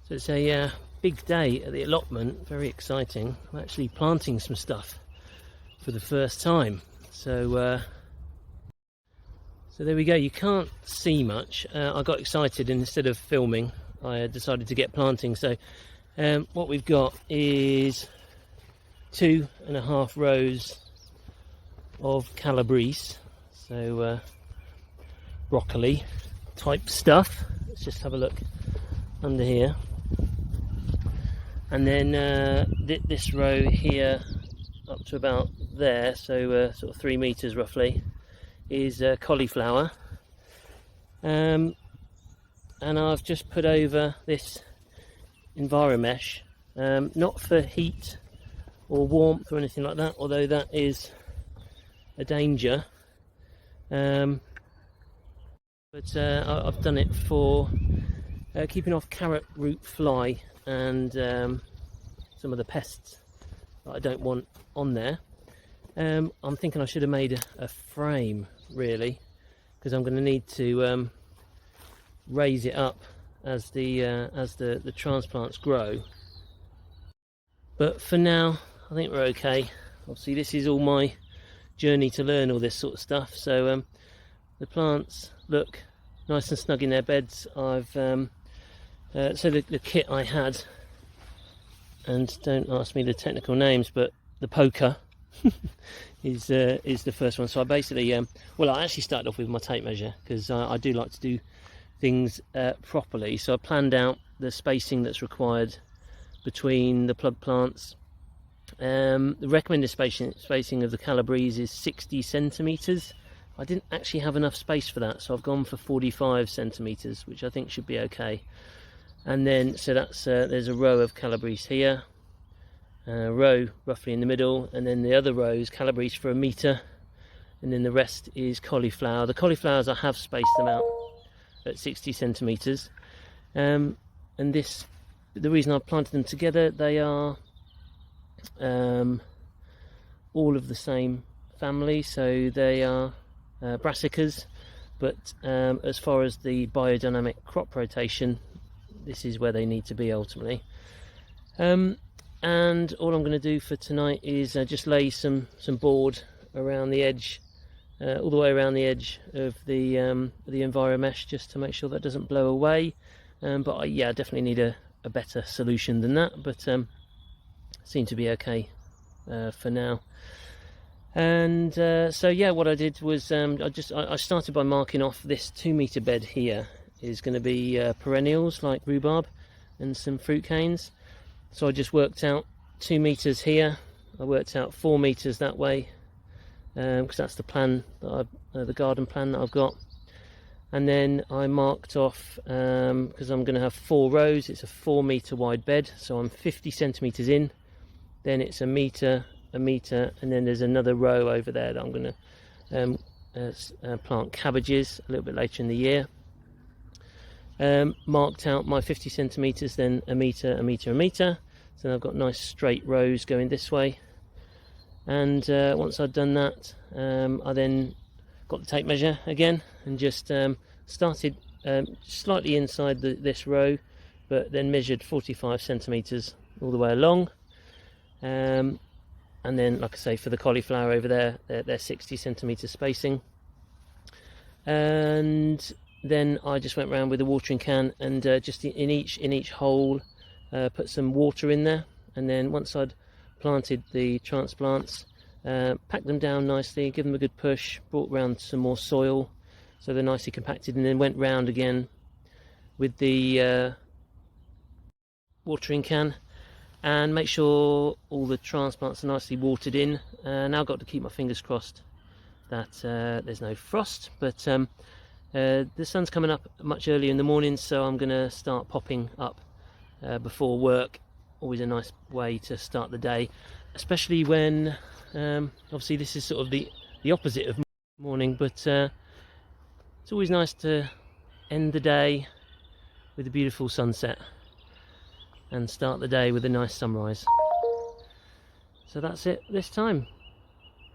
So it's a big day at the allotment, very exciting. I'm actually planting some stuff for the first time. So there we go. You can't see much. I got excited and instead of filming, I decided to get planting. So what we've got is 2.5 rows of Calabrese, so broccoli type stuff. Let's just have a look under here. And then this row here up to about there, so sort of 3 meters roughly, is cauliflower. And I've just put over this EnviroMesh, not for heat or warmth or anything like that, although that is a danger. But I've done it for keeping off carrot root fly and some of the pests that I don't want on there. I'm thinking I should have made a frame really, because I'm going to need to raise it up as the transplants grow. But for now, I think we're okay. Obviously, this is all my journey to learn all this sort of stuff. So the plants look nice and snug in their beds. I've so the kit I had, and don't ask me the technical names, but the poker is the first one. So I basically well, I actually started off with my tape measure because I do like to do things properly. So I planned out the spacing that's required between the plug plants. The recommended spacing of the Calabrese is 60 centimeters. I didn't actually have enough space for that, so I've gone for 45 centimeters, which I think should be okay. And then so that's there's a row of Calabrese here, a row roughly in the middle, and then the other row is Calabrese for 1 meter, and then the rest is cauliflower. The cauliflowers, I have spaced them out at 60 centimeters, and this, the reason I've planted them together, they are all of the same family, so they are brassicas, but as far as the biodynamic crop rotation, this is where they need to be ultimately. And all I'm going to do for tonight is just lay some board around the edge, all the way around the edge of the EnviroMesh, just to make sure that doesn't blow away. But yeah, I definitely need a better solution than that, but seem to be okay for now. And so yeah, what I did was I started by marking off this 2 meter bed here is going to be perennials like rhubarb and some fruit canes. So I just worked out 2 meters here. I worked out 4 meters that way, because that's the plan that the garden plan that I've got. And then I marked off, because I'm going to have 4 rows, it's a 4 meter wide bed, so I'm 50 centimeters in, then it's 1 meter, 1 meter, and then there's another row over there that I'm going to plant cabbages a little bit later in the year. Marked out my 50 centimeters, then 1 meter, 1 meter, 1 meter, so I've got nice straight rows going this way. And once I'd done that, I then got the tape measure again and just started slightly inside this row, but then measured 45 centimeters all the way along. And then, like I say, for the cauliflower over there, they're 60 centimeter spacing. And then I just went around with a watering can and just in each hole put some water in there. And then once I'd planted the transplants, packed them down nicely, give them a good push, brought round some more soil so they're nicely compacted, and then went round again with the watering can and make sure all the transplants are nicely watered in. Now I've got to keep my fingers crossed that there's no frost, but the sun's coming up much earlier in the morning, so I'm going to start popping up before work. Always a nice way to start the day, especially when obviously this is sort of the opposite of morning, but it's always nice to end the day with a beautiful sunset and start the day with a nice sunrise. So that's it this time.